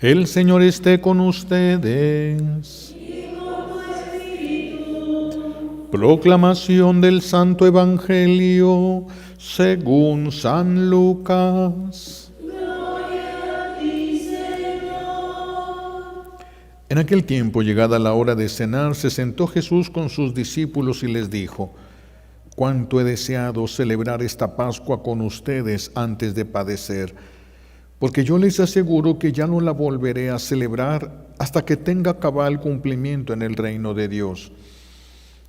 El Señor esté con ustedes. Proclamación del Santo Evangelio según San Lucas. Gloria a ti, Señor. En aquel tiempo, llegada la hora de cenar, se sentó Jesús con sus discípulos y les dijo: «Cuánto he deseado celebrar esta Pascua con ustedes antes de padecer, porque yo les aseguro que ya no la volveré a celebrar hasta que tenga cabal cumplimiento en el reino de Dios».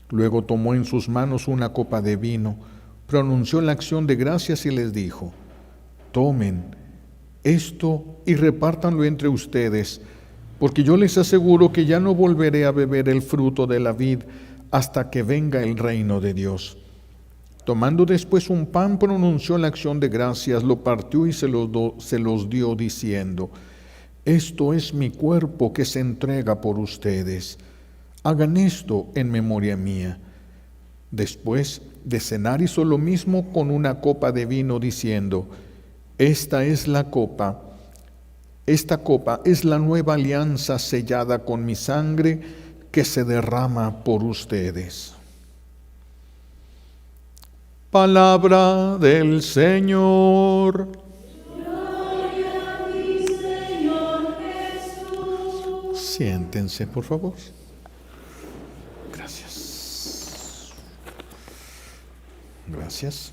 Luego tomó en sus manos una copa de vino, pronunció la acción de gracias y les dijo: «Tomen esto y repártanlo entre ustedes, porque yo les aseguro que ya no volveré a beber el fruto de la vid hasta que venga el reino de Dios». Tomando después un pan, pronunció la acción de gracias, lo partió y se los dio diciendo: «Esto es mi cuerpo que se entrega por ustedes. Hagan esto en memoria mía». Después de cenar hizo lo mismo con una copa de vino, diciendo: Esta copa es la nueva alianza sellada con mi sangre que se derrama por ustedes. Palabra del Señor. Gloria a ti, Señor Jesús. Siéntense, por favor. Gracias. Gracias.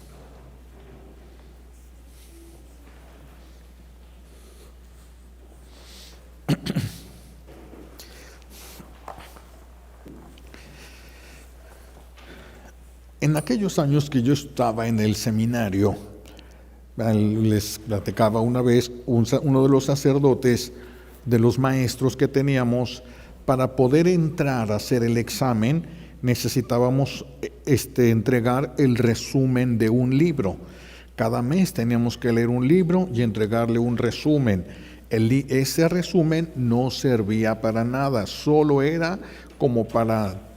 En aquellos años que yo estaba en el seminario, les platicaba una vez uno de los sacerdotes, de los maestros que teníamos, para poder entrar a hacer el examen necesitábamos entregar el resumen de un libro. Cada mes teníamos que leer un libro y entregarle un resumen. Ese resumen no servía para nada, solo era como para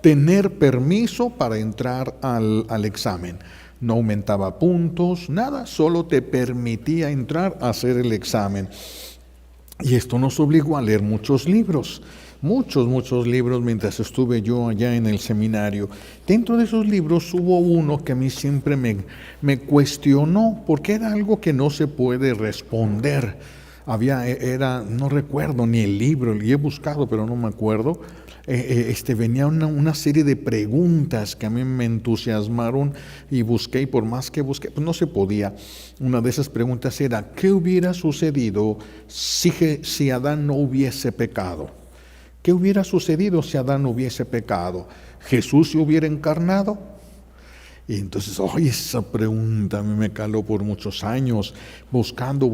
tener permiso para entrar al examen. No aumentaba puntos, nada, solo te permitía entrar a hacer el examen. Y esto nos obligó a leer muchos libros mientras estuve yo allá en el seminario. Dentro de esos libros hubo uno que a mí siempre me cuestionó, porque era algo que no se puede responder. No recuerdo ni el libro, y he buscado pero no me acuerdo. Venía una serie de preguntas que a mí me entusiasmaron y busqué, y por más que busqué, pues no se podía. Una de esas preguntas era: ¿qué hubiera sucedido si Adán no hubiese pecado? ¿Qué hubiera sucedido si Adán no hubiese pecado? ¿Jesús se hubiera encarnado? Y entonces, esa pregunta a mí me caló por muchos años, buscando.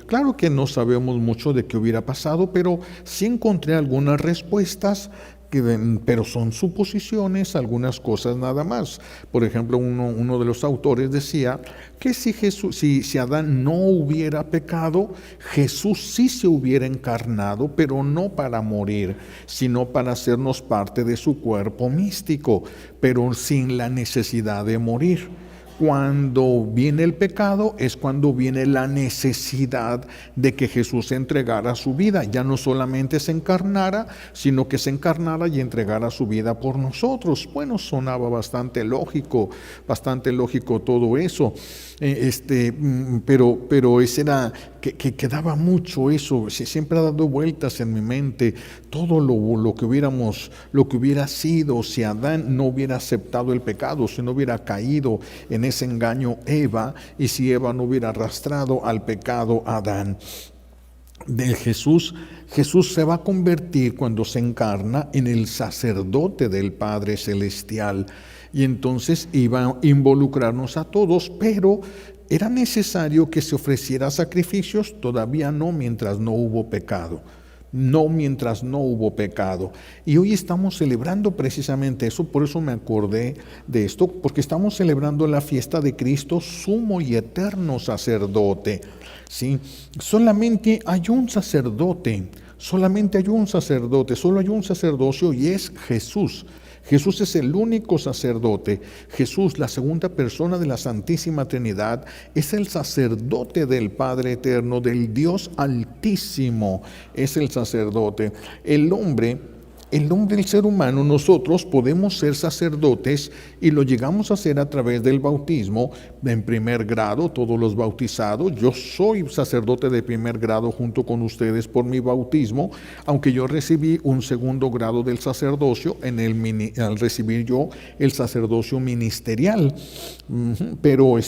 Claro que no sabemos mucho de qué hubiera pasado, pero sí encontré algunas respuestas, pero son suposiciones, algunas cosas nada más. Por ejemplo, uno de los autores decía que si Adán no hubiera pecado, Jesús sí se hubiera encarnado, pero no para morir, sino para hacernos parte de su cuerpo místico, pero sin la necesidad de morir. Cuando viene el pecado es cuando viene la necesidad de que Jesús entregara su vida. Ya no solamente se encarnara, sino que se encarnara y entregara su vida por nosotros. Bueno, sonaba bastante lógico todo eso. Pero ese era que quedaba mucho eso. Siempre ha dado vueltas en mi mente todo lo que hubiera sido si Adán no hubiera aceptado el pecado, si no hubiera caído en ese engaño Eva, y si Eva no hubiera arrastrado al pecado a Adán. Jesús se va a convertir, cuando se encarna, en el sacerdote del Padre Celestial, y entonces iba a involucrarnos a todos, pero era necesario que se ofreciera sacrificios, todavía no mientras no hubo pecado. Y hoy estamos celebrando precisamente eso, por eso me acordé de esto, porque estamos celebrando la fiesta de Cristo, sumo y eterno sacerdote. ¿Sí? Solamente hay un sacerdote, solo hay un sacerdocio, y es Jesús. Jesús es el único sacerdote. Jesús, la segunda persona de la Santísima Trinidad, es el sacerdote del Padre Eterno, del Dios Altísimo, es el sacerdote. El hombre, el ser humano, nosotros podemos ser sacerdotes y lo llegamos a hacer a través del bautismo en primer grado, todos los bautizados. Yo soy sacerdote de primer grado junto con ustedes por mi bautismo, aunque yo recibí un segundo grado del sacerdocio al recibir yo el sacerdocio ministerial. Pero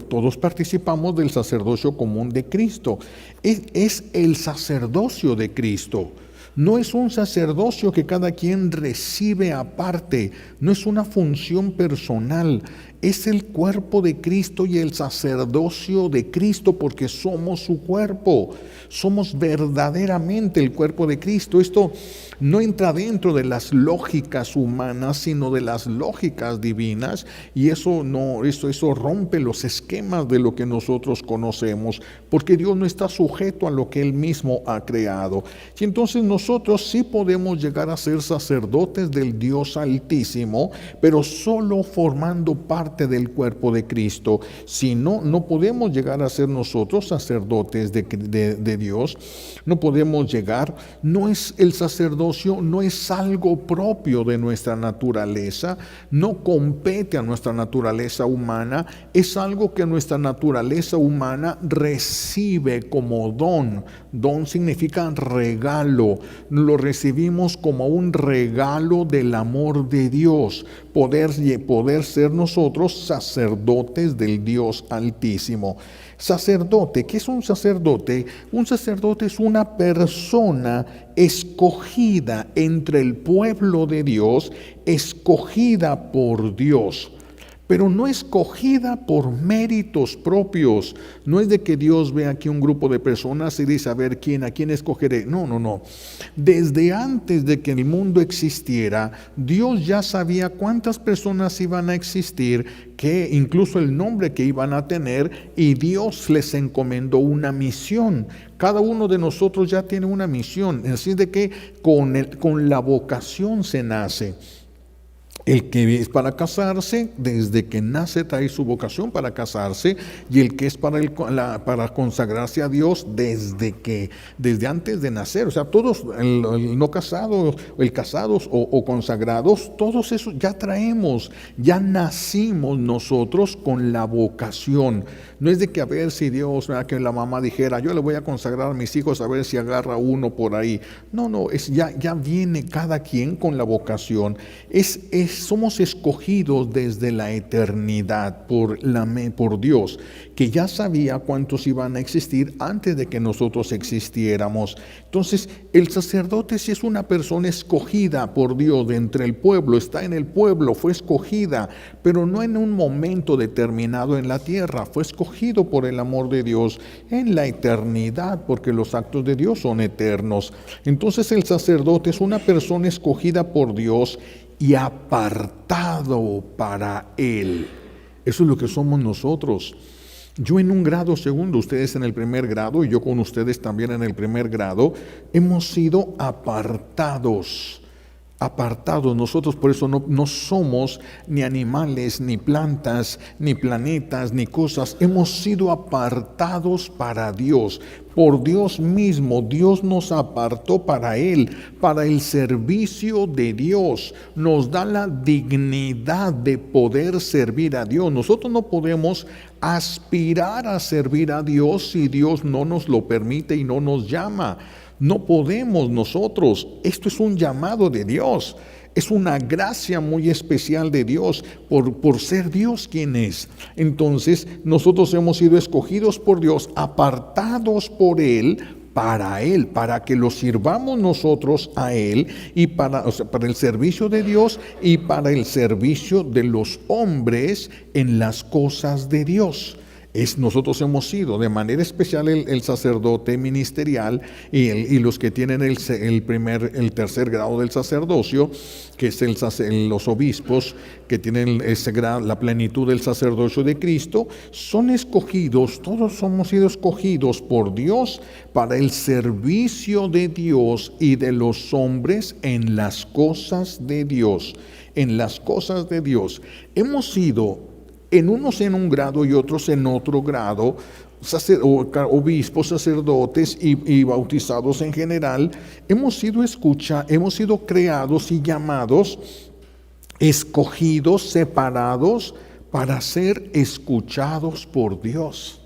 todos participamos del sacerdocio común de Cristo. Es el sacerdocio de Cristo. No es un sacerdocio que cada quien recibe aparte, no es una función personal, es el cuerpo de Cristo y el sacerdocio de Cristo, porque somos su cuerpo, somos verdaderamente el cuerpo de Cristo. Esto no entra dentro de las lógicas humanas, sino de las lógicas divinas, y eso rompe los esquemas de lo que nosotros conocemos, porque Dios no está sujeto a lo que Él mismo ha creado. Y entonces nosotros sí podemos llegar a ser sacerdotes del Dios Altísimo, pero solo formando parte del cuerpo de Cristo. Si no, no podemos llegar a ser nosotros sacerdotes de Dios. No podemos llegar. No es el sacerdocio, no es algo propio de nuestra naturaleza, no compete a nuestra naturaleza humana, es algo que nuestra naturaleza humana recibe como don. Don significa regalo. Lo recibimos como un regalo del amor de Dios, poder ser nosotros sacerdotes del Dios Altísimo. Sacerdote, ¿qué es un sacerdote? Un sacerdote es una persona escogida entre el pueblo de Dios, escogida por Dios. Pero no escogida por méritos propios. No es de que Dios ve aquí un grupo de personas y dice, a ver, a quién escogeré. No. Desde antes de que el mundo existiera, Dios ya sabía cuántas personas iban a existir, que incluso el nombre que iban a tener, y Dios les encomendó una misión. Cada uno de nosotros ya tiene una misión. Así de que con la vocación se nace. El que es para casarse, desde que nace trae su vocación para casarse, y el que es para consagrarse a Dios desde antes de nacer. O sea, todos, el no casado, el casados o consagrados, todos esos ya traemos, ya nacimos nosotros con la vocación. No es de que a ver si Dios, que la mamá dijera, yo le voy a consagrar a mis hijos a ver si agarra uno por ahí. No, ya viene cada quien con la vocación. Somos escogidos desde la eternidad por Dios, que ya sabía cuántos iban a existir antes de que nosotros existiéramos. Entonces, el sacerdote sí es una persona escogida por Dios de entre el pueblo, está en el pueblo, fue escogida, pero no en un momento determinado en la tierra, fue escogido por el amor de Dios en la eternidad, porque los actos de Dios son eternos. Entonces, el sacerdote es una persona escogida por Dios y apartado para Él. Eso es lo que somos nosotros. Yo en un grado segundo, ustedes en el primer grado, y yo con ustedes también en el primer grado, hemos sido apartados. Nosotros por eso no somos ni animales, ni plantas, ni planetas, ni cosas. Hemos sido apartados para Dios. Por Dios mismo, Dios nos apartó para Él, para el servicio de Dios. Nos da la dignidad de poder servir a Dios. Nosotros no podemos aspirar a servir a Dios si Dios no nos lo permite y no nos llama. No podemos nosotros. Esto es un llamado de Dios. Es una gracia muy especial de Dios por ser Dios quien es. Entonces, nosotros hemos sido escogidos por Dios, apartados por Él, para que lo sirvamos nosotros a Él, y para el servicio de Dios y para el servicio de los hombres en las cosas de Dios. Nosotros hemos sido de manera especial el sacerdote ministerial y los que tienen el tercer grado del sacerdocio, que es los obispos que tienen ese grado, la plenitud del sacerdocio de Cristo, son escogidos. Todos hemos sido escogidos por Dios para el servicio de Dios y de los hombres en las cosas de Dios. en las cosas de Dios. Hemos sido, en unos en un grado y otros en otro grado, obispos, sacerdotes y bautizados en general, hemos sido creados y llamados, escogidos, separados para ser escuchados por Dios.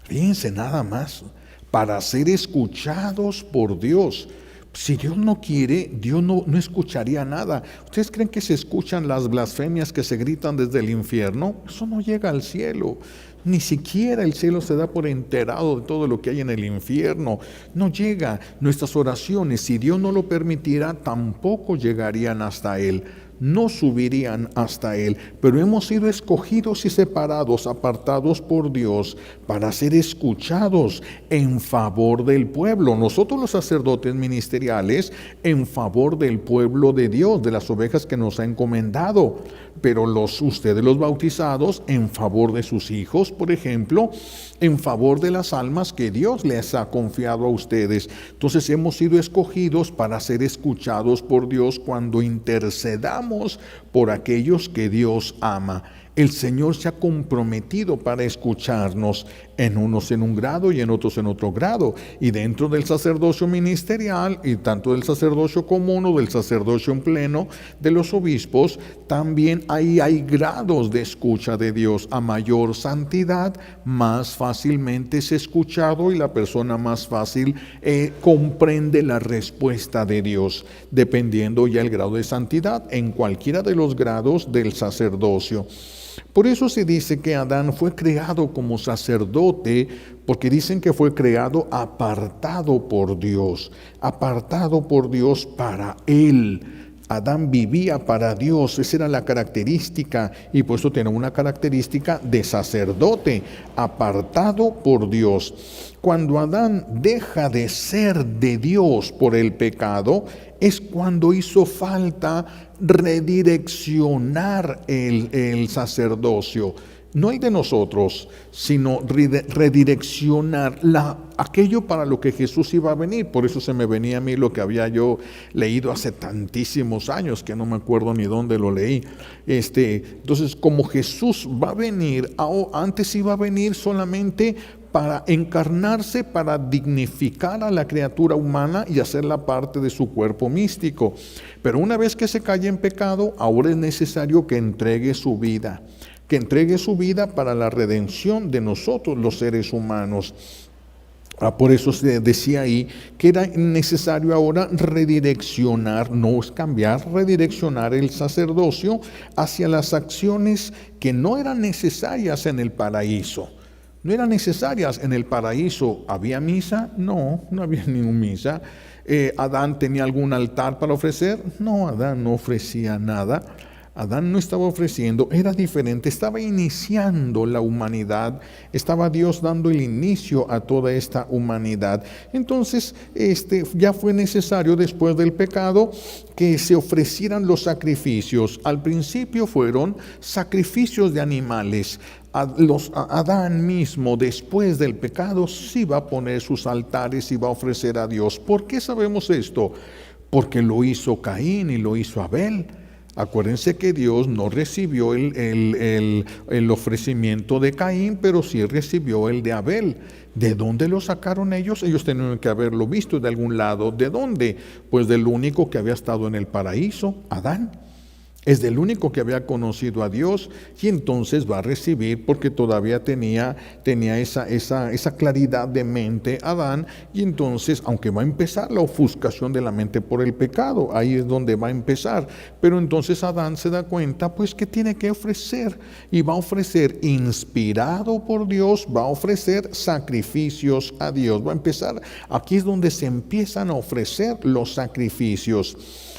Fíjense nada más, para ser escuchados por Dios. Si Dios no quiere, Dios no escucharía nada. ¿Ustedes creen que se escuchan las blasfemias que se gritan desde el infierno? Eso no llega al cielo. Ni siquiera el cielo se da por enterado de todo lo que hay en el infierno. No llega. Nuestras oraciones, si Dios no lo permitiera, tampoco llegarían hasta Él. No subirían hasta Él, pero hemos sido escogidos y separados, apartados por Dios para ser escuchados en favor del pueblo. Nosotros los sacerdotes ministeriales en favor del pueblo de Dios, de las ovejas que nos ha encomendado, pero ustedes los bautizados en favor de sus hijos, por ejemplo, en favor de las almas que Dios les ha confiado a ustedes. Entonces hemos sido escogidos para ser escuchados por Dios cuando intercedamos por aquellos que Dios ama. El Señor se ha comprometido para escucharnos, en unos en un grado y en otros en otro grado. Y dentro del sacerdocio ministerial, y tanto del sacerdocio común o del sacerdocio en pleno de los obispos, también ahí hay grados de escucha de Dios. A mayor santidad, más fácilmente es escuchado y la persona más fácil comprende la respuesta de Dios, dependiendo ya el grado de santidad en cualquiera de los grados del sacerdocio. Por eso se dice que Adán fue creado como sacerdote, porque dicen que fue creado apartado por Dios para Él. Adán vivía para Dios, esa era la característica, y por eso tiene una característica de sacerdote, apartado por Dios. Cuando Adán deja de ser de Dios por el pecado, es cuando hizo falta redireccionar el sacerdocio. No el de nosotros, sino redireccionar aquello para lo que Jesús iba a venir. Por eso se me venía a mí lo que había yo leído hace tantísimos años, que no me acuerdo ni dónde lo leí. Entonces, como Jesús va a venir, antes iba a venir solamente para encarnarse, para dignificar a la criatura humana y hacerla parte de su cuerpo místico. Pero una vez que se cae en pecado, ahora es necesario que entregue su vida para la redención de nosotros los seres humanos. Por eso se decía ahí que era necesario ahora redireccionar, no es cambiar, redireccionar el sacerdocio hacia las acciones que no eran necesarias en el paraíso. No eran necesarias en el paraíso. ¿Había misa? No había ninguna misa. ¿Adán tenía algún altar para ofrecer? No, Adán no ofrecía nada. Adán no estaba ofreciendo, era diferente, estaba iniciando la humanidad, estaba Dios dando el inicio a toda esta humanidad. Entonces, ya fue necesario después del pecado que se ofrecieran los sacrificios. Al principio fueron sacrificios de animales. Adán mismo, después del pecado, sí va a poner sus altares y va a ofrecer a Dios. ¿Por qué sabemos esto? Porque lo hizo Caín y lo hizo Abel. Acuérdense que Dios no recibió el ofrecimiento de Caín, pero sí recibió el de Abel. ¿De dónde lo sacaron ellos? Ellos tenían que haberlo visto de algún lado. ¿De dónde? Pues del único que había estado en el paraíso, Adán. Es del único que había conocido a Dios, y entonces va a recibir, porque todavía tenía esa claridad de mente Adán, y entonces, aunque va a empezar la ofuscación de la mente por el pecado, ahí es donde va a empezar, pero entonces Adán se da cuenta pues que tiene que ofrecer, y va a ofrecer, inspirado por Dios, va a ofrecer sacrificios a Dios. Va a empezar, aquí es donde se empiezan a ofrecer los sacrificios.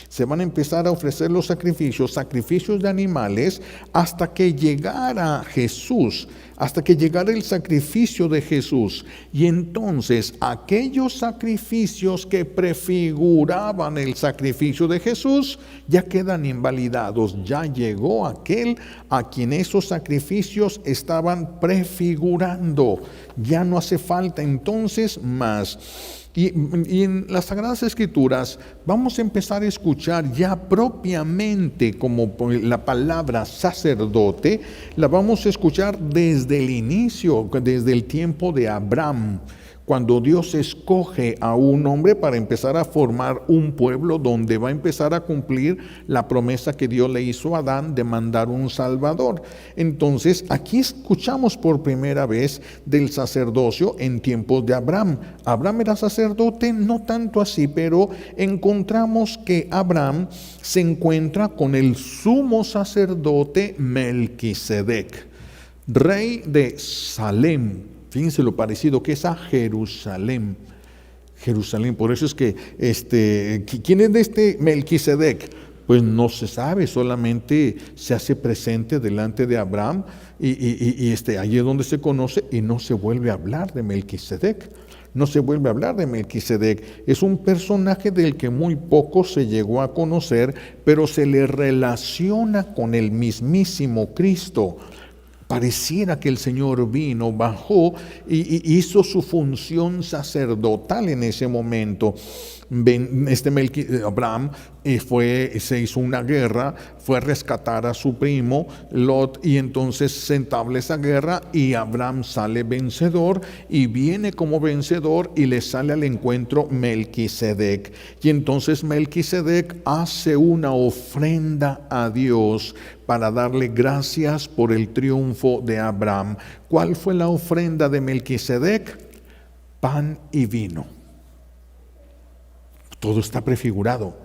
Se van a empezar a ofrecer los sacrificios de animales, hasta que llegara Jesús, hasta que llegara el sacrificio de Jesús. Y entonces aquellos sacrificios que prefiguraban el sacrificio de Jesús ya quedan invalidados. Ya llegó aquel a quien esos sacrificios estaban prefigurando. Ya no hace falta entonces más. Y en las Sagradas Escrituras vamos a empezar a escuchar ya propiamente como la palabra sacerdote, la vamos a escuchar desde el inicio, desde el tiempo de Abraham, cuando Dios escoge a un hombre para empezar a formar un pueblo donde va a empezar a cumplir la promesa que Dios le hizo a Adán de mandar un Salvador. Entonces, aquí escuchamos por primera vez del sacerdocio en tiempos de Abraham. Abraham era sacerdote, no tanto así, pero encontramos que Abraham se encuentra con el sumo sacerdote Melquisedec, rey de Salem. Fíjense lo parecido que es a Jerusalén. Jerusalén, por eso es que, ¿quién es de este Melquisedec? Pues no se sabe, solamente se hace presente delante de Abraham y allí es donde se conoce y no se vuelve a hablar de Melquisedec. No se vuelve a hablar de Melquisedec. Es un personaje del que muy poco se llegó a conocer, pero se le relaciona con el mismísimo Cristo. Pareciera que el Señor vino, bajó y hizo su función sacerdotal en ese momento. Abraham se hizo una guerra, fue a rescatar a su primo Lot y entonces se entabla esa guerra y Abraham sale vencedor y viene como vencedor y le sale al encuentro Melquisedec. Y entonces Melquisedec hace una ofrenda a Dios para darle gracias por el triunfo de Abraham. ¿Cuál fue la ofrenda de Melquisedec? Pan y vino. Todo está prefigurado.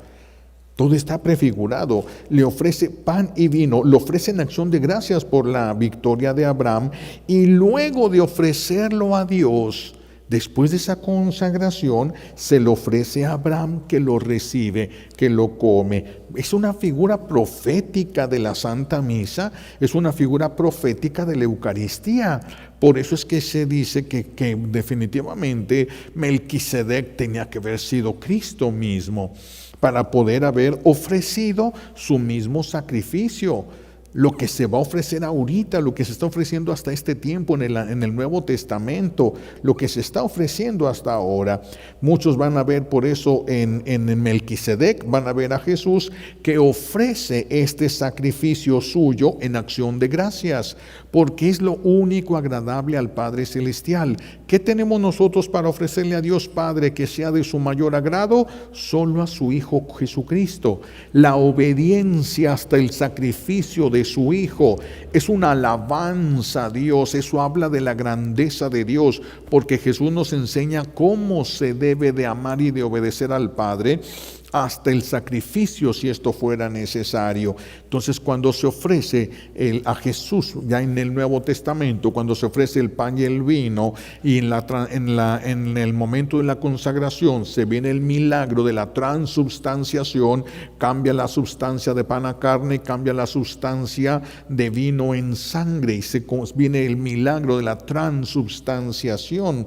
Todo está prefigurado. Le ofrece pan y vino, lo ofrece en acción de gracias por la victoria de Abraham y luego de ofrecerlo a Dios, después de esa consagración, se lo ofrece a Abraham que lo recibe, que lo come. Es una figura profética de la Santa Misa, es una figura profética de la Eucaristía. Por eso es que se dice que definitivamente Melquisedec tenía que haber sido Cristo mismo para poder haber ofrecido su mismo sacrificio. Lo que se va a ofrecer ahorita, lo que se está ofreciendo hasta este tiempo en el Nuevo Testamento, lo que se está ofreciendo hasta ahora. Muchos van a ver por eso en Melquisedec, van a ver a Jesús que ofrece este sacrificio suyo en acción de gracias, porque es lo único agradable al Padre Celestial. ¿Qué tenemos nosotros para ofrecerle a Dios Padre que sea de su mayor agrado? Solo a su Hijo Jesucristo. La obediencia hasta el sacrificio de su Hijo es una alabanza a Dios. Eso habla de la grandeza de Dios, porque Jesús nos enseña cómo se debe de amar y de obedecer al Padre hasta el sacrificio si esto fuera necesario. Entonces, cuando se ofrece a Jesús ya en el Nuevo Testamento, cuando se ofrece el pan y el vino y en el momento de la consagración se viene el milagro de la transubstanciación, cambia la sustancia de pan a carne, cambia la sustancia de vino en sangre y viene el milagro de la transubstanciación.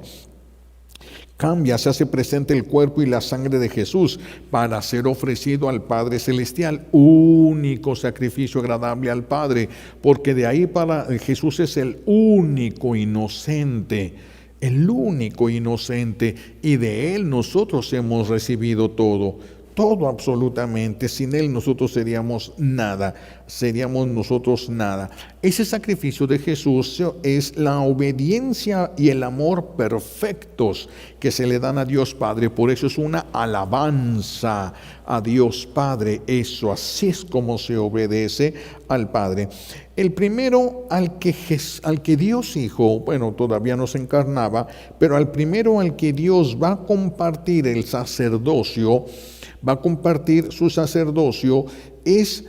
Cambia, se hace presente el cuerpo y la sangre de Jesús para ser ofrecido al Padre Celestial, único sacrificio agradable al Padre, porque de ahí para Jesús es el único inocente, y de Él nosotros hemos recibido todo absolutamente. Sin Él nosotros seríamos nada. Ese sacrificio de Jesús es la obediencia y el amor perfectos que se le dan a Dios Padre. Por eso es una alabanza a Dios Padre. Eso, así es como se obedece al Padre. El primero al que Dios Hijo, todavía no se encarnaba, pero al primero al que Dios va a compartir el sacerdocio, va a compartir su sacerdocio, es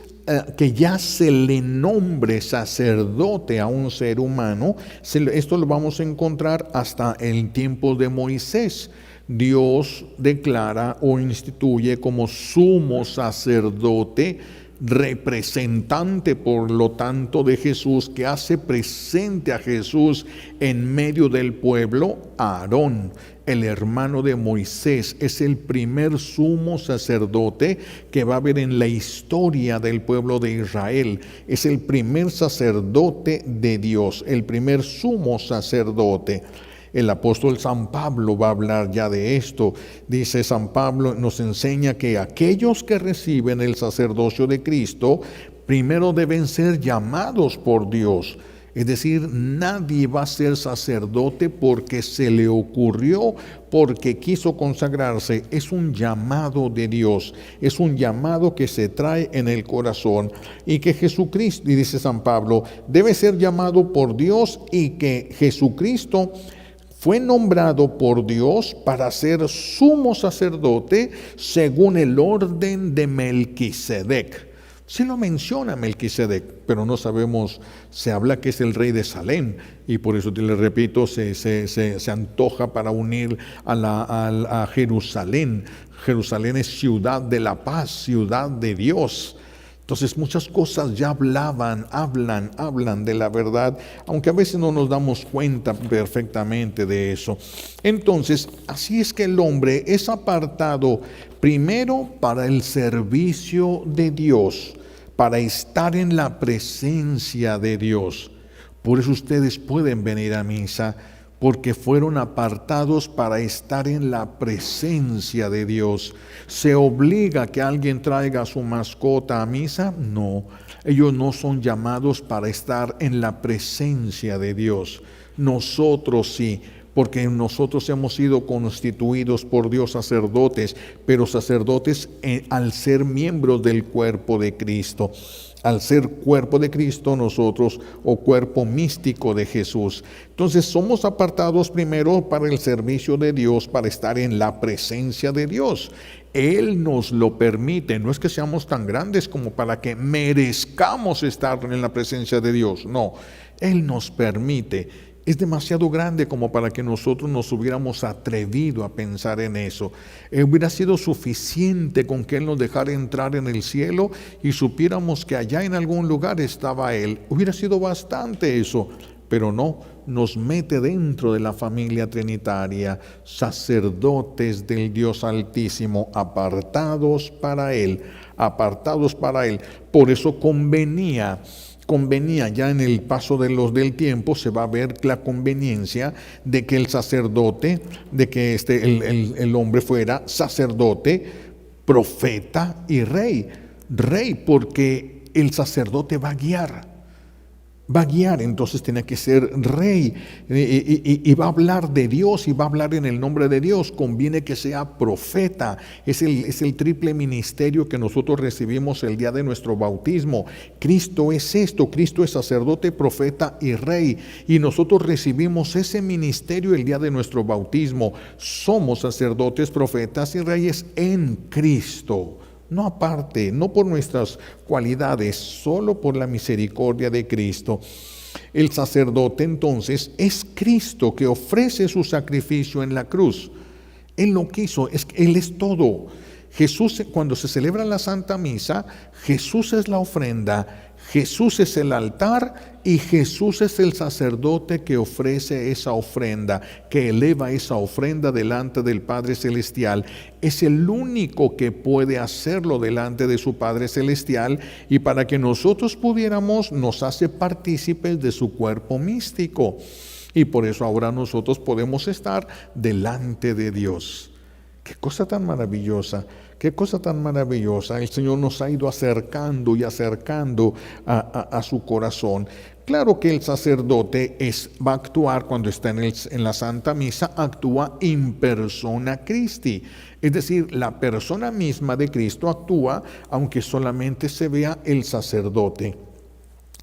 que ya se le nombre sacerdote a un ser humano. Esto lo vamos a encontrar hasta el tiempo de Moisés. Dios declara o instituye como sumo sacerdote, representante por lo tanto de Jesús, que hace presente a Jesús en medio del pueblo, a Aarón, el hermano de Moisés. Es el primer sumo sacerdote que va a haber en la historia del pueblo de Israel. Es el primer sacerdote de Dios, el primer sumo sacerdote. El apóstol San Pablo va a hablar ya de esto. Dice San Pablo, nos enseña que aquellos que reciben el sacerdocio de Cristo, primero deben ser llamados por Dios. Es decir, nadie va a ser sacerdote porque se le ocurrió, porque quiso consagrarse. Es un llamado de Dios, es un llamado que se trae en el corazón. Y que Jesucristo, y dice San Pablo, debe ser llamado por Dios, y que Jesucristo fue nombrado por Dios para ser sumo sacerdote según el orden de Melquisedec. Sí lo menciona Melquisedec, pero no sabemos, se habla que es el rey de Salem, y por eso te le repito, se antoja para unir a Jerusalén. Jerusalén es ciudad de la paz, ciudad de Dios. Entonces muchas cosas ya hablan de la verdad, aunque a veces no nos damos cuenta perfectamente de eso. Entonces, así es que el hombre es apartado primero para el servicio de Dios, para estar en la presencia de Dios. Por eso ustedes pueden venir a misa, porque fueron apartados para estar en la presencia de Dios. ¿Se obliga que alguien traiga a su mascota a misa? No, ellos no son llamados para estar en la presencia de Dios. Nosotros sí, porque nosotros hemos sido constituidos por Dios sacerdotes, pero sacerdotes al ser miembros del cuerpo de Cristo. Al ser cuerpo de Cristo nosotros, o cuerpo místico de Jesús. Entonces somos apartados primero para el servicio de Dios, para estar en la presencia de Dios. Él nos lo permite, no es que seamos tan grandes como para que merezcamos estar en la presencia de Dios, no, Él nos permite. Es demasiado grande como para que nosotros nos hubiéramos atrevido a pensar en eso. Hubiera sido suficiente con que Él nos dejara entrar en el cielo y supiéramos que allá en algún lugar estaba Él. Hubiera sido bastante eso, pero no, nos mete dentro de la familia trinitaria, sacerdotes del Dios Altísimo, apartados para Él. Por eso convenía ya en el paso del tiempo, se va a ver la conveniencia de que el sacerdote, de que el hombre fuera sacerdote, profeta y rey. Rey porque el sacerdote va a guiar, entonces tiene que ser rey, y va a hablar de Dios, y va a hablar en el nombre de Dios. Conviene que sea profeta. Es el triple ministerio que nosotros recibimos el día de nuestro bautismo. Cristo es esto, Cristo es sacerdote, profeta y rey, y nosotros recibimos ese ministerio el día de nuestro bautismo. Somos sacerdotes, profetas y reyes en Cristo. No aparte, no por nuestras cualidades, solo por la misericordia de Cristo. El sacerdote entonces es Cristo que ofrece su sacrificio en la cruz. Él lo quiso, Él es todo. Jesús, cuando se celebra la Santa Misa, Jesús es la ofrenda, Jesús es el altar y Jesús es el sacerdote que ofrece esa ofrenda, que eleva esa ofrenda delante del Padre Celestial. Es el único que puede hacerlo delante de su Padre Celestial, y para que nosotros pudiéramos, nos hace partícipes de su cuerpo místico. Y por eso ahora nosotros podemos estar delante de Dios. Qué cosa tan maravillosa, qué cosa tan maravillosa. El Señor nos ha ido acercando y acercando a su corazón. Claro que el sacerdote va a actuar cuando está en la Santa Misa, actúa in persona Christi. Es decir, la persona misma de Cristo actúa aunque solamente se vea el sacerdote.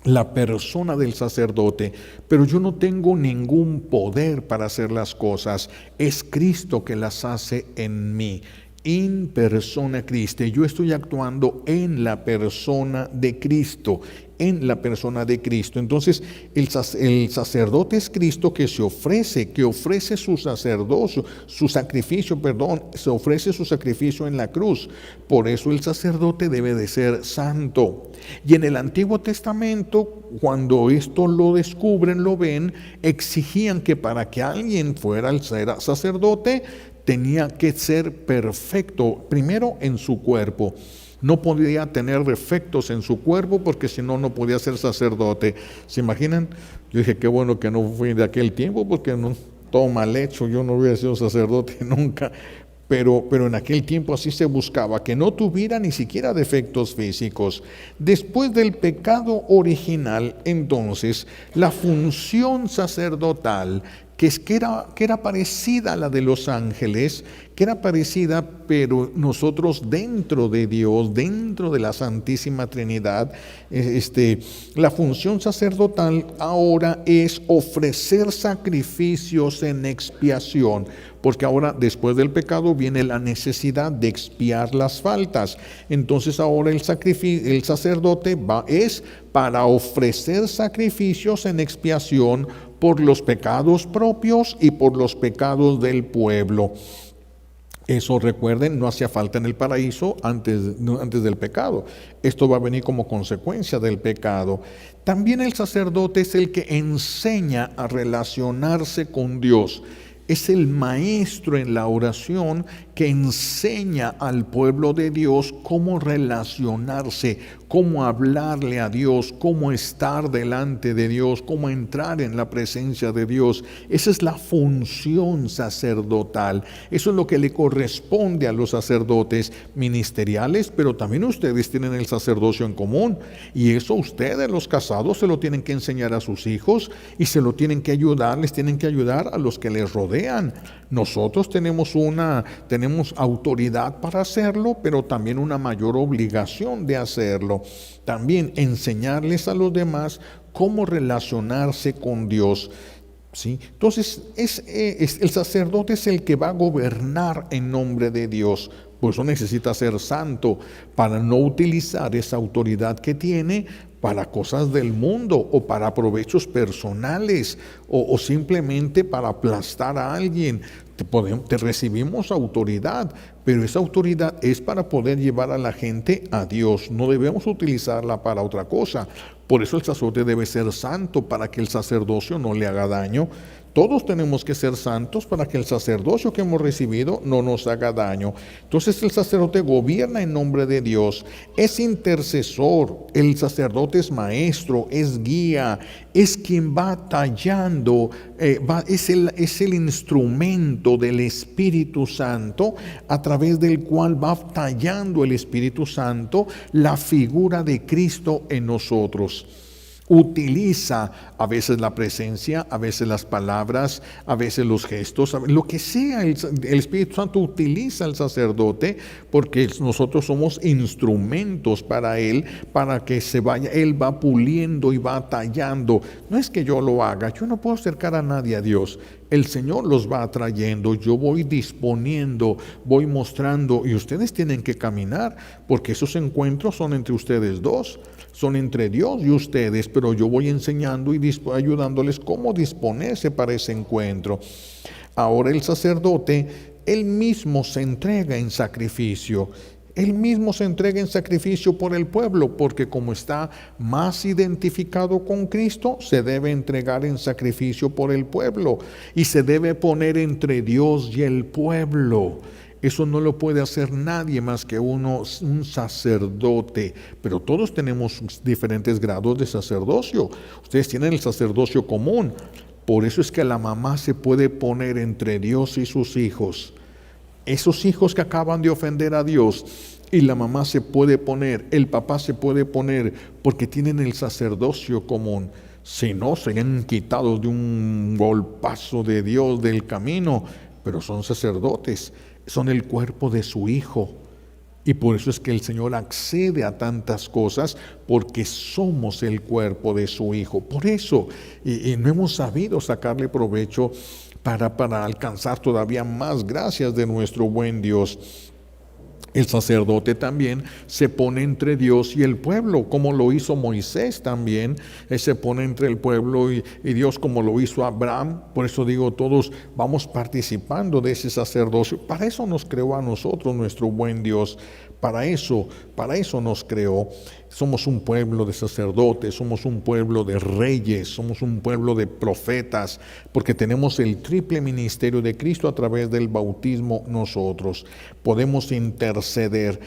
La persona del sacerdote, pero yo no tengo ningún poder para hacer las cosas. Es Cristo que las hace en mí. In persona Christi. Yo estoy actuando en la persona de Cristo. En la persona de Cristo. Entonces, el sacerdote es Cristo que ofrece su sacerdocio, se ofrece su sacrificio en la cruz. Por eso el sacerdote debe de ser santo. Y en el Antiguo Testamento, cuando esto lo descubren, lo ven, exigían que para que alguien fuera el sacerdote, tenía que ser perfecto, primero en su cuerpo. No podía tener defectos en su cuerpo, porque si no, no podía ser sacerdote. ¿Se imaginan? Yo dije, qué bueno que no fui de aquel tiempo, porque no, todo mal hecho, yo no hubiera sido sacerdote nunca. Pero en aquel tiempo así se buscaba, que no tuviera ni siquiera defectos físicos. Después del pecado original, entonces, la función sacerdotal, que era parecida a la de los ángeles, que era parecida, pero nosotros dentro de Dios, dentro de la Santísima Trinidad, la función sacerdotal ahora es ofrecer sacrificios en expiación, porque ahora después del pecado viene la necesidad de expiar las faltas. Entonces ahora el sacerdote es para ofrecer sacrificios en expiación por los pecados propios y por los pecados del pueblo. Eso, recuerden, no hacía falta en el paraíso antes del pecado. Esto va a venir como consecuencia del pecado. También el sacerdote es el que enseña a relacionarse con Dios. Es el maestro en la oración que enseña al pueblo de Dios cómo relacionarse, cómo hablarle a Dios, cómo estar delante de Dios, cómo entrar en la presencia de Dios. Esa es la función sacerdotal. Eso es lo que le corresponde a los sacerdotes ministeriales, pero también ustedes tienen el sacerdocio en común. Y eso ustedes, los casados, se lo tienen que enseñar a sus hijos y se lo tienen que ayudar, les tienen que ayudar a los que les rodean. Nosotros tenemos autoridad para hacerlo, pero también una mayor obligación de hacerlo. También enseñarles a los demás cómo relacionarse con Dios. ¿Sí? Entonces, el sacerdote es el que va a gobernar en nombre de Dios. Por eso necesita ser santo, para no utilizar esa autoridad que tiene para cosas del mundo o para provechos personales o simplemente para aplastar a alguien. Te recibimos autoridad, pero esa autoridad es para poder llevar a la gente a Dios. No debemos utilizarla para otra cosa. Por eso el sacerdote debe ser santo, para que el sacerdocio no le haga daño. Todos tenemos que ser santos para que el sacerdocio que hemos recibido no nos haga daño. Entonces el sacerdote gobierna en nombre de Dios, es intercesor, el sacerdote es maestro, es guía, es quien va tallando, es el instrumento del Espíritu Santo, a través del cual va tallando el Espíritu Santo la figura de Cristo en nosotros. Utiliza a veces la presencia, a veces las palabras, a veces los gestos, lo que sea. El Espíritu Santo utiliza al sacerdote porque nosotros somos instrumentos para Él, para que Él va puliendo y va tallando. No es que yo lo haga, yo no puedo acercar a nadie a Dios. El Señor los va atrayendo, yo voy disponiendo, voy mostrando, y ustedes tienen que caminar, porque esos encuentros son entre ustedes dos, son entre Dios y ustedes, pero yo voy enseñando y ayudándoles cómo disponerse para ese encuentro. Ahora el sacerdote, él mismo se entrega en sacrificio. Él mismo se entrega en sacrificio por el pueblo, porque como está más identificado con Cristo, se debe entregar en sacrificio por el pueblo y se debe poner entre Dios y el pueblo. Eso no lo puede hacer nadie más que un sacerdote, pero todos tenemos diferentes grados de sacerdocio. Ustedes tienen el sacerdocio común, por eso es que la mamá se puede poner entre Dios y sus hijos. Esos hijos que acaban de ofender a Dios, y la mamá se puede poner, el papá se puede poner, porque tienen el sacerdocio común. Si no, serían quitados de un golpazo de Dios del camino, pero son sacerdotes, son el cuerpo de su Hijo. Y por eso es que el Señor accede a tantas cosas, porque somos el cuerpo de su Hijo. Por eso, y no hemos sabido sacarle provecho para alcanzar todavía más gracias de nuestro buen Dios. El sacerdote también se pone entre Dios y el pueblo, como lo hizo Moisés también. Él se pone entre el pueblo y Dios, como lo hizo Abraham. Por eso digo, todos vamos participando de ese sacerdocio. Para eso nos creó a nosotros nuestro buen Dios. Para eso nos creó. Somos un pueblo de sacerdotes, somos un pueblo de reyes, somos un pueblo de profetas, porque tenemos el triple ministerio de Cristo a través del bautismo nosotros. Podemos interceder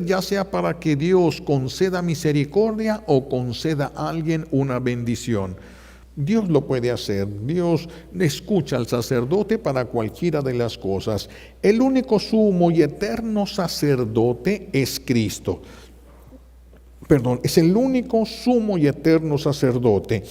ya sea para que Dios conceda misericordia o conceda a alguien una bendición. Dios lo puede hacer. Dios escucha al sacerdote para cualquiera de las cosas. El único sumo y eterno sacerdote es Cristo. Es el único sumo y eterno sacerdote.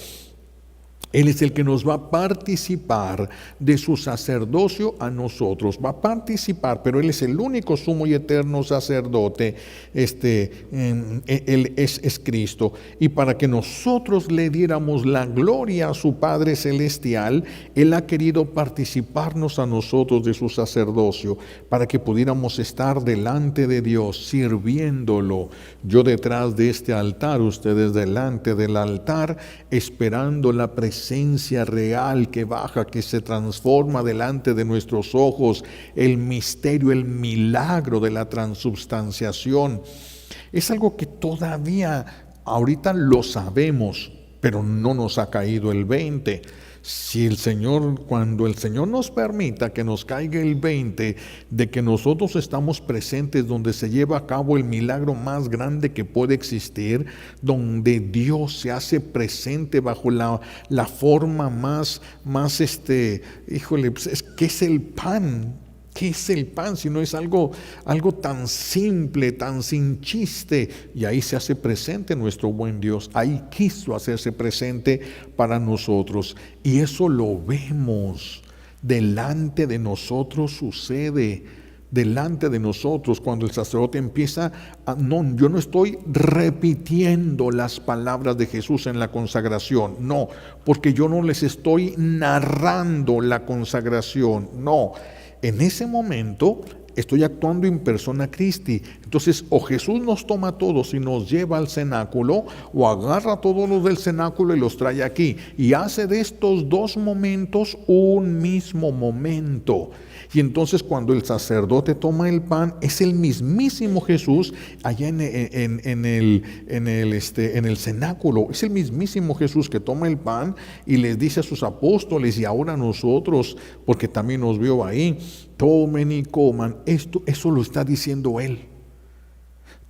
Él es el que nos va a participar de su sacerdocio a nosotros. Va a participar, pero Él es el único sumo y eterno sacerdote. Él es Cristo. Y para que nosotros le diéramos la gloria a su Padre Celestial, Él ha querido participarnos a nosotros de su sacerdocio, para que pudiéramos estar delante de Dios, sirviéndolo. Yo detrás de este altar, ustedes delante del altar, esperando la presencia real que baja, que se transforma delante de nuestros ojos, el misterio, el milagro de la transubstanciación. Es algo que todavía ahorita lo sabemos, pero no nos ha caído el 20. Si cuando el Señor nos permita que nos caiga el 20 de que nosotros estamos presentes donde se lleva a cabo el milagro más grande que puede existir, donde Dios se hace presente bajo la forma más ¿qué es el pan? ¿Qué es el pan? Si no es algo tan simple, tan sin chiste. Y ahí se hace presente nuestro buen Dios. Ahí quiso hacerse presente para nosotros. Y eso lo vemos. Delante de nosotros sucede. Delante de nosotros, cuando el sacerdote empieza yo no estoy repitiendo las palabras de Jesús en la consagración, no, porque yo no les estoy narrando la consagración, no. En ese momento estoy actuando in persona Christi. Entonces, o Jesús nos toma a todos y nos lleva al cenáculo, o agarra a todos los del cenáculo y los trae aquí, y hace de estos dos momentos un mismo momento. Y entonces cuando el sacerdote toma el pan, es el mismísimo Jesús allá en el cenáculo. Es el mismísimo Jesús que toma el pan y les dice a sus apóstoles y ahora a nosotros, porque también nos vio ahí: tomen y coman. Eso lo está diciendo Él.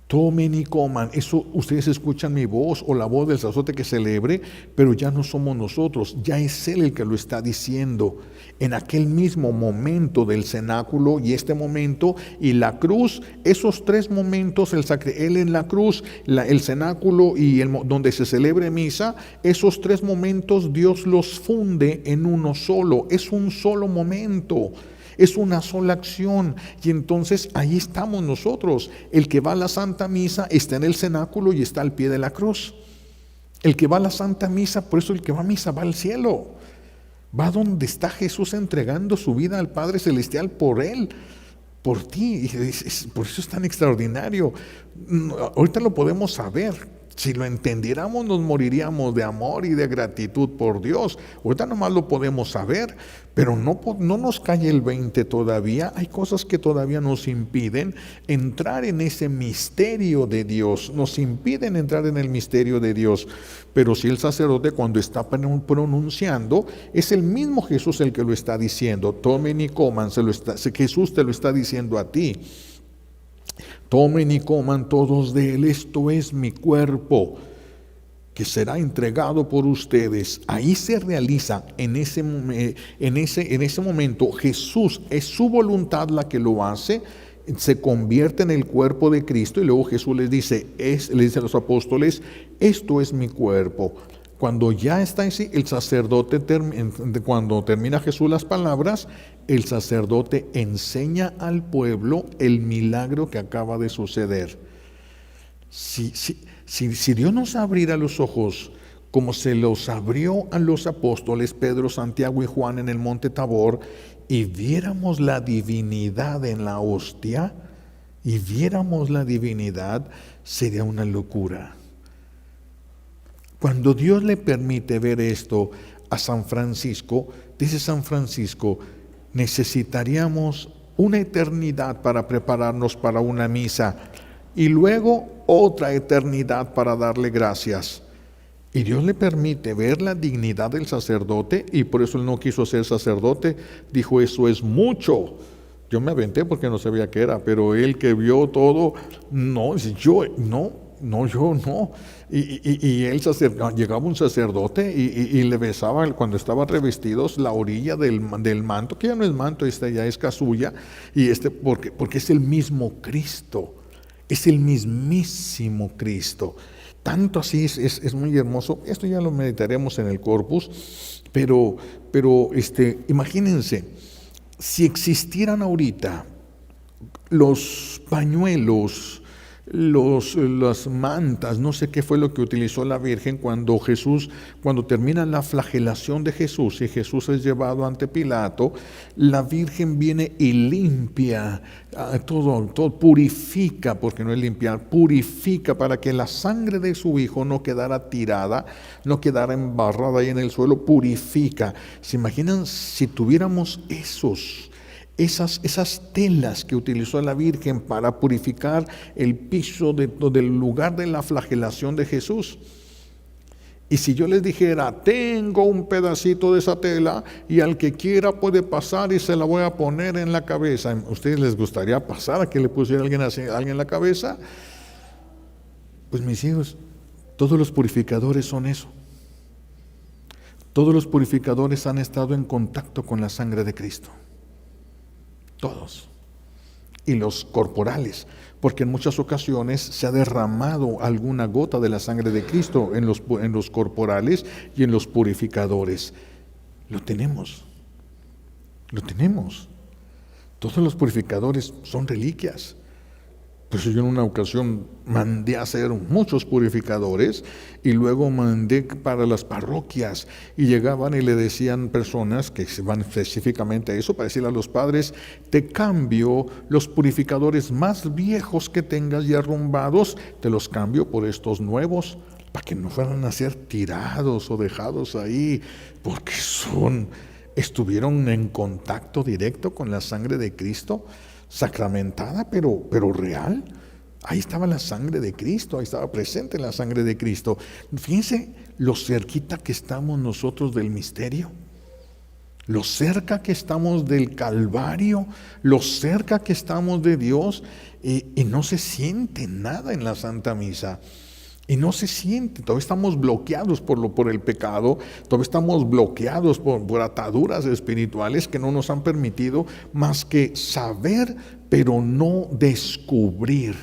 Tomen y coman. Eso, ustedes escuchan mi voz o la voz del sacerdote que celebre, pero ya no somos nosotros, ya es Él el que lo está diciendo. En aquel mismo momento del cenáculo y este momento y la cruz, esos tres momentos, Él en la cruz, el cenáculo y donde se celebre misa, esos tres momentos Dios los funde en uno solo. Es un solo momento. Es una sola acción, y entonces ahí estamos nosotros. El que va a la Santa Misa está en el cenáculo y está al pie de la cruz. El que va a la Santa Misa, por eso el que va a misa va al cielo. Va donde está Jesús entregando su vida al Padre Celestial por él, por ti. Por eso es tan extraordinario. Ahorita lo podemos saber. Si lo entendiéramos, nos moriríamos de amor y de gratitud por Dios. Ahorita nomás lo podemos saber, pero no nos cae el 20 todavía. Hay cosas que todavía nos impiden entrar en ese misterio de Dios. Nos impiden entrar en el misterio de Dios. Pero si el sacerdote, cuando está pronunciando, es el mismo Jesús el que lo está diciendo. Tomen y coman. Jesús te lo está diciendo a ti. Tomen y coman todos de él, esto es mi cuerpo, que será entregado por ustedes. Ahí se realiza en ese momento, Jesús, es su voluntad la que lo hace, se convierte en el cuerpo de Cristo, y luego Jesús les dice a los apóstoles: esto es mi cuerpo. Cuando ya está así, el sacerdote, cuando termina Jesús las palabras, el sacerdote enseña al pueblo el milagro que acaba de suceder. Si Dios nos abriera los ojos como se los abrió a los apóstoles Pedro, Santiago y Juan en el monte Tabor, y viéramos la divinidad en la hostia, sería una locura. Cuando Dios le permite ver esto a San Francisco, dice San Francisco: necesitaríamos una eternidad para prepararnos para una misa y luego otra eternidad para darle gracias. Y Dios le permite ver la dignidad del sacerdote, y por eso él no quiso ser sacerdote. Dijo: eso es mucho. Yo me aventé porque no sabía qué era, pero él que vio todo, no, No, yo no. Y llegaba un sacerdote y le besaba cuando estaban revestidos la orilla del manto, que ya no es manto, ya es casulla, y porque es el mismo Cristo, es el mismísimo Cristo. Tanto así es muy hermoso. Esto ya lo meditaremos en el Corpus, pero imagínense, si existieran ahorita los pañuelos, las mantas, no sé qué fue lo que utilizó la Virgen cuando termina la flagelación de Jesús y Jesús es llevado ante Pilato, la Virgen viene y limpia todo, purifica, porque no es limpiar, purifica para que la sangre de su Hijo no quedara tirada, no quedara embarrada ahí en el suelo, purifica. ¿Se imaginan si tuviéramos esas telas que utilizó la Virgen para purificar el piso del lugar de la flagelación de Jesús? Y si yo les dijera, tengo un pedacito de esa tela y al que quiera puede pasar y se la voy a poner en la cabeza, ¿a ustedes les gustaría pasar a que le pusiera alguien en la cabeza? Pues mis hijos, todos los purificadores son eso. Todos los purificadores han estado en contacto con la sangre de Cristo. Todos. Y los corporales, porque en muchas ocasiones se ha derramado alguna gota de la sangre de Cristo en los corporales y en los purificadores. Lo tenemos. Todos los purificadores son reliquias. Por eso yo en una ocasión mandé a hacer muchos purificadores y luego mandé para las parroquias y llegaban y le decían personas que se van específicamente a eso para decirle a los padres, te cambio los purificadores más viejos que tengas y arrumbados, te los cambio por estos nuevos para que no fueran a ser tirados o dejados ahí, porque estuvieron en contacto directo con la sangre de Cristo, sacramentada, pero real. Ahí estaba la sangre de Cristo, ahí estaba presente la sangre de Cristo. Fíjense lo cerquita que estamos nosotros del misterio, lo cerca que estamos del Calvario, lo cerca que estamos de Dios, y no se siente nada en la Santa Misa. Y no se siente, todavía estamos bloqueados por el pecado, todavía estamos bloqueados por ataduras espirituales que no nos han permitido más que saber, pero no descubrir.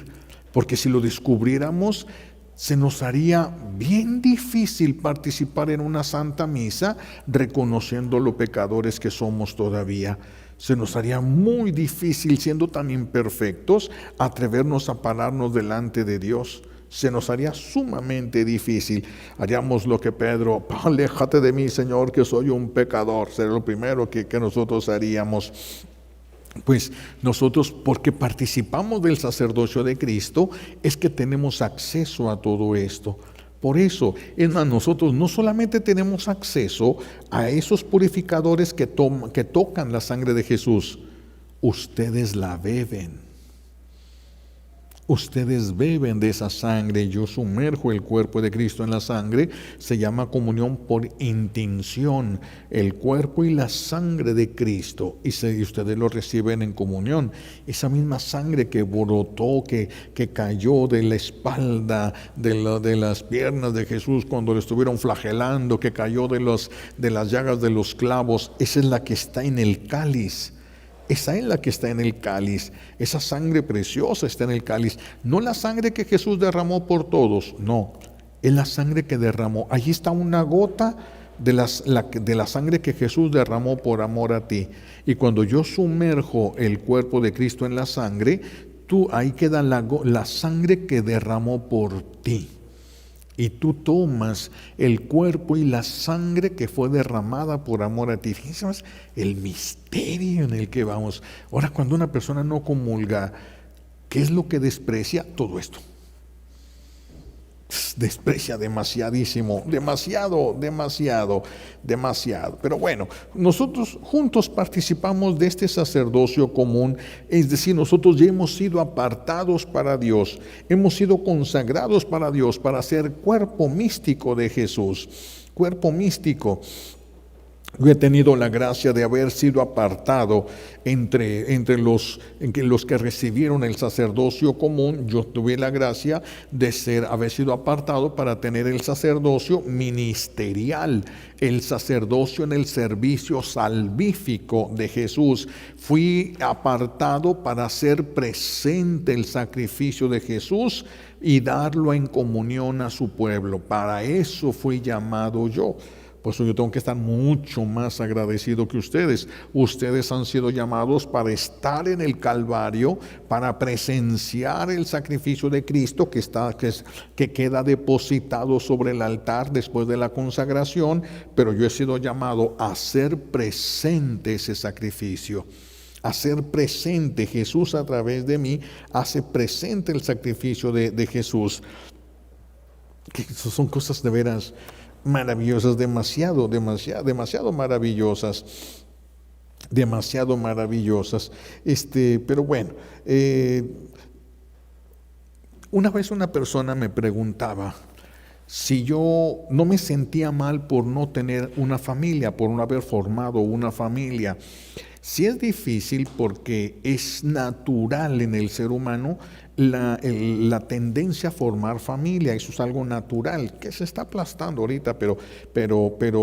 Porque si lo descubriéramos, se nos haría bien difícil participar en una Santa Misa reconociendo lo pecadores que somos todavía. Se nos haría muy difícil, siendo tan imperfectos, atrevernos a pararnos delante de Dios. Se nos haría sumamente difícil. Haríamos lo que Pedro, aléjate de mí, Señor, que soy un pecador. Sería lo primero que nosotros haríamos. Pues nosotros, porque participamos del sacerdocio de Cristo, es que tenemos acceso a todo esto. Por eso, nosotros no solamente tenemos acceso a esos purificadores que tocan la sangre de Jesús, ustedes la beben. Ustedes beben de esa sangre, yo sumerjo el cuerpo de Cristo en la sangre, se llama comunión por intinción, el cuerpo y la sangre de Cristo, y ustedes lo reciben en comunión. Esa misma sangre que brotó, que cayó de la espalda, de las piernas de Jesús cuando le estuvieron flagelando, que cayó de las llagas de los clavos, esa es la que está en el cáliz. Esa es la que está en el cáliz, esa sangre preciosa está en el cáliz, no la sangre que Jesús derramó por todos, no, es la sangre que derramó. Allí está una gota de la sangre que Jesús derramó por amor a ti. Y cuando yo sumerjo el cuerpo de Cristo en la sangre, ahí queda la sangre que derramó por ti. Y tú tomas el cuerpo y la sangre que fue derramada por amor a ti. Fíjense más el misterio en el que vamos. Ahora, cuando una persona no comulga, ¿qué es lo que desprecia? Todo esto. Desprecia demasiadísimo, demasiado. Pero bueno, nosotros juntos participamos de este sacerdocio común, es decir, nosotros ya hemos sido apartados para Dios, hemos sido consagrados para Dios, para ser cuerpo místico de Jesús, cuerpo místico. Yo he tenido la gracia de haber sido apartado entre los que recibieron el sacerdocio común. Yo tuve la gracia de haber sido apartado para tener el sacerdocio ministerial, el sacerdocio en el servicio salvífico de Jesús. Fui apartado para hacer presente el sacrificio de Jesús y darlo en comunión a su pueblo. Para eso fui llamado yo. Por eso yo tengo que estar mucho más agradecido que ustedes. Ustedes han sido llamados para estar en el Calvario, para presenciar el sacrificio de Cristo que queda depositado sobre el altar después de la consagración, pero yo he sido llamado a hacer presente ese sacrificio. Hacer presente Jesús a través de mí, hace presente el sacrificio de Jesús. Que son cosas de veras maravillosas, demasiado maravillosas, demasiado maravillosas. Pero bueno, una vez una persona me preguntaba si yo no me sentía mal por no tener una familia, por no haber formado una familia. Sí es difícil porque es natural en el ser humano la tendencia a formar familia. Eso es algo natural, que se está aplastando ahorita, pero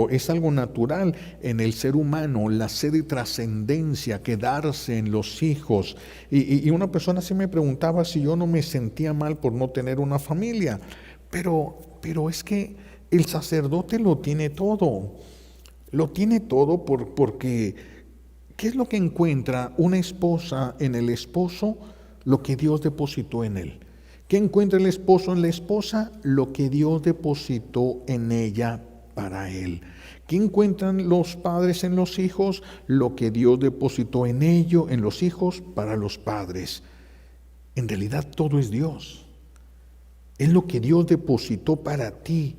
es algo natural en el ser humano, la sed de trascendencia, quedarse en los hijos. Y una persona sí me preguntaba si yo no me sentía mal por no tener una familia, pero es que el sacerdote lo tiene todo porque ¿qué es lo que encuentra una esposa en el esposo? Lo que Dios depositó en él. ¿Qué encuentra el esposo en la esposa? Lo que Dios depositó en ella para él. ¿Qué encuentran los padres en los hijos? Lo que Dios depositó en ellos, en los hijos, para los padres. En realidad todo es Dios. Es lo que Dios depositó para ti.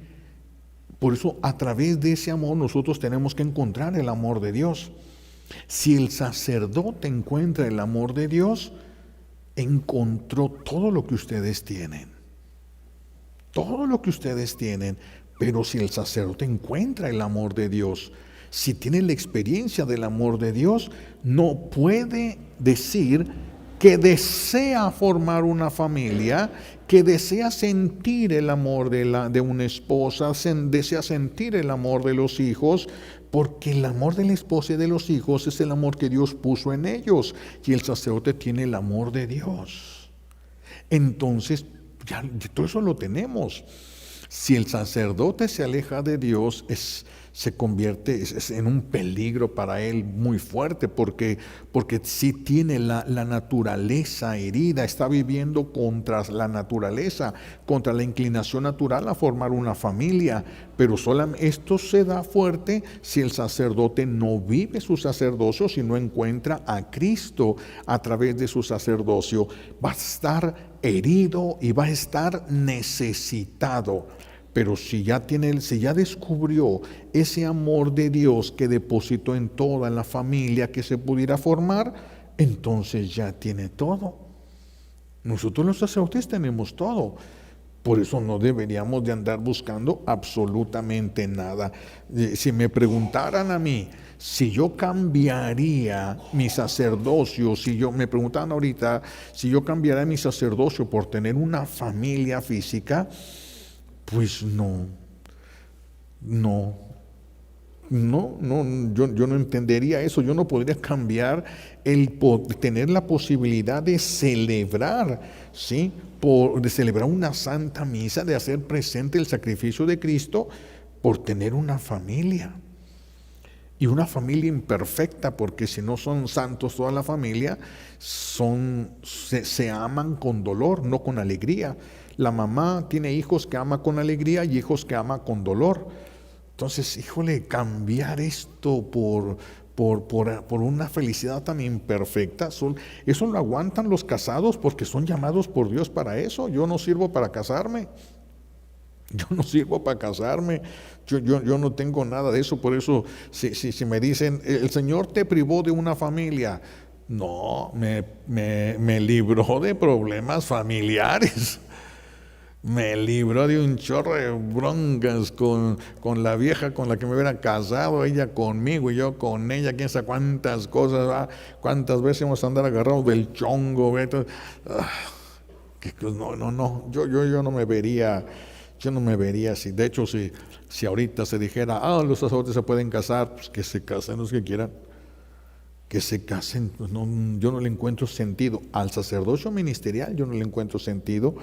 Por eso a través de ese amor nosotros tenemos que encontrar el amor de Dios. Si el sacerdote encuentra el amor de Dios, encontró todo lo que ustedes tienen. Todo lo que ustedes tienen. Pero si el sacerdote encuentra el amor de Dios, si tiene la experiencia del amor de Dios, no puede decir que desea formar una familia, que desea sentir el amor de una esposa, desea sentir el amor de los hijos, porque el amor de la esposa y de los hijos es el amor que Dios puso en ellos, y el sacerdote tiene el amor de Dios. Entonces, ya todo eso lo tenemos. Si el sacerdote se aleja de Dios, se convierte en un peligro para él muy fuerte, porque sí tiene la naturaleza herida, está viviendo contra la naturaleza, contra la inclinación natural a formar una familia. Pero solamente esto se da fuerte si el sacerdote no vive su sacerdocio, si no encuentra a Cristo a través de su sacerdocio. Va a estar herido y va a estar necesitado. Pero si ya descubrió ese amor de Dios que depositó en toda la familia que se pudiera formar, entonces ya tiene todo. Nosotros los sacerdotes tenemos todo. Por eso no deberíamos de andar buscando absolutamente nada. Si me preguntaran a mí si yo cambiaría mi sacerdocio, me preguntaban ahorita si yo cambiaría mi sacerdocio por tener una familia física, pues no, yo no entendería eso. Yo no podría cambiar tener la posibilidad de celebrar, ¿sí? De celebrar una santa misa, de hacer presente el sacrificio de Cristo por tener una familia. Y una familia imperfecta, porque si no son santos toda la familia, se aman con dolor, no con alegría. La mamá tiene hijos que ama con alegría y hijos que ama con dolor. Entonces, híjole, cambiar esto por una felicidad tan imperfecta, eso lo aguantan los casados porque son llamados por Dios para eso. Yo no sirvo para casarme. Yo no tengo nada de eso. Por eso, si me dicen, el Señor te privó de una familia, no, me libró de problemas familiares. Me libró de un chorro de broncas con la vieja con la que me hubiera casado, ella conmigo y yo con ella, quién sabe cuántas cosas, ¿va? Cuántas veces hemos andado agarrados del chongo, ¿ve? Entonces, no, yo no me vería, yo no me vería así. De hecho, si ahorita se dijera, los sacerdotes se pueden casar, pues que se casen los que quieran. Que se casen, pues no, yo no le encuentro sentido. Al sacerdocio ministerial yo no le encuentro sentido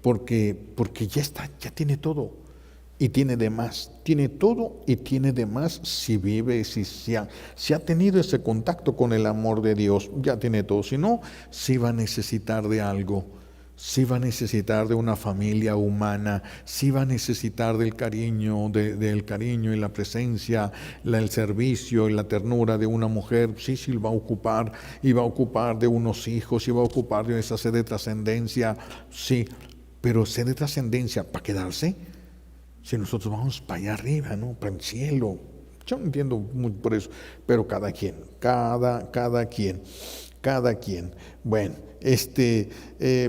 porque ya está, ya tiene todo y tiene de más. Tiene todo y tiene de más si vive, si ha tenido ese contacto con el amor de Dios, ya tiene todo. Si no, sí va a necesitar de algo. Sí va a necesitar de una familia humana, sí va a necesitar del cariño, del cariño y la presencia, el servicio y la ternura de una mujer. Sí va a ocupar, y va a ocupar de unos hijos, y va a ocupar de esa sed de trascendencia, sí, pero sed de trascendencia para quedarse. Si nosotros vamos para allá arriba, ¿no? Para el cielo. Yo no entiendo mucho por eso, pero cada quien. Bueno,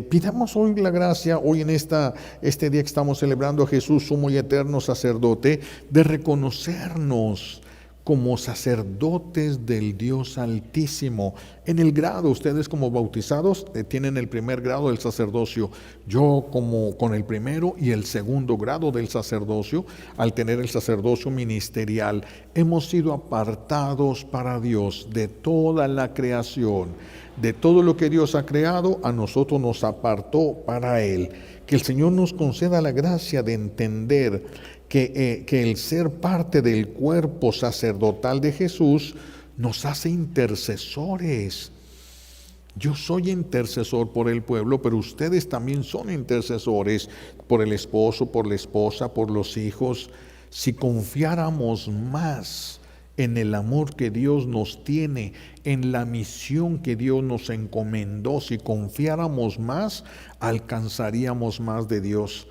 pidamos hoy la gracia, hoy en este día que estamos celebrando a Jesús, sumo y eterno sacerdote, de reconocernos como sacerdotes del Dios Altísimo. En el grado, ustedes como bautizados tienen el primer grado del sacerdocio. Yo como con el primero y el segundo grado del sacerdocio, al tener el sacerdocio ministerial, hemos sido apartados para Dios de toda la creación. De todo lo que Dios ha creado, a nosotros nos apartó para Él. Que el Señor nos conceda la gracia de entender que el ser parte del cuerpo sacerdotal de Jesús nos hace intercesores. Yo soy intercesor por el pueblo, pero ustedes también son intercesores por el esposo, por la esposa, por los hijos. Si confiáramos más en el amor que Dios nos tiene, en la misión que Dios nos encomendó, si confiáramos más, alcanzaríamos más de Dios.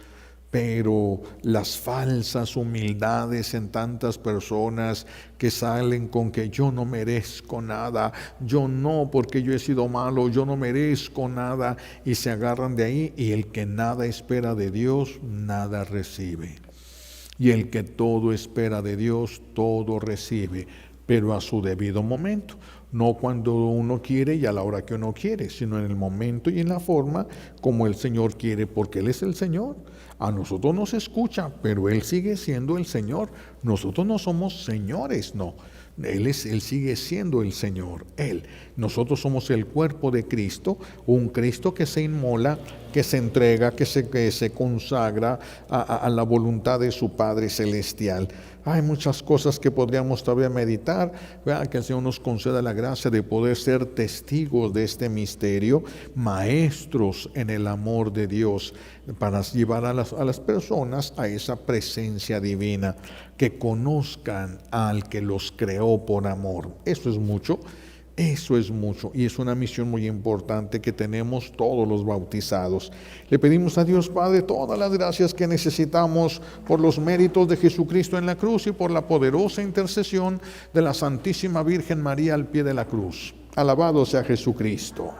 Pero las falsas humildades en tantas personas que salen con que yo no merezco nada, yo no, porque yo he sido malo, yo no merezco nada, y se agarran de ahí, y el que nada espera de Dios, nada recibe. Y el que todo espera de Dios, todo recibe, pero a su debido momento. No cuando uno quiere y a la hora que uno quiere, sino en el momento y en la forma como el Señor quiere, porque Él es el Señor. A nosotros nos escucha, pero Él sigue siendo el Señor. Nosotros no somos señores, no. Él sigue siendo el Señor, Él. Nosotros somos el cuerpo de Cristo, un Cristo que se inmola, que se entrega, que se consagra a la voluntad de su Padre Celestial. Hay muchas cosas que podríamos todavía meditar. Vean, que el Señor nos conceda la gracia de poder ser testigos de este misterio, maestros en el amor de Dios, para llevar a las personas a esa presencia divina, que conozcan al que los creó por amor. Eso es mucho. Y es una misión muy importante que tenemos todos los bautizados. Le pedimos a Dios Padre todas las gracias que necesitamos por los méritos de Jesucristo en la cruz y por la poderosa intercesión de la Santísima Virgen María al pie de la cruz. Alabado sea Jesucristo.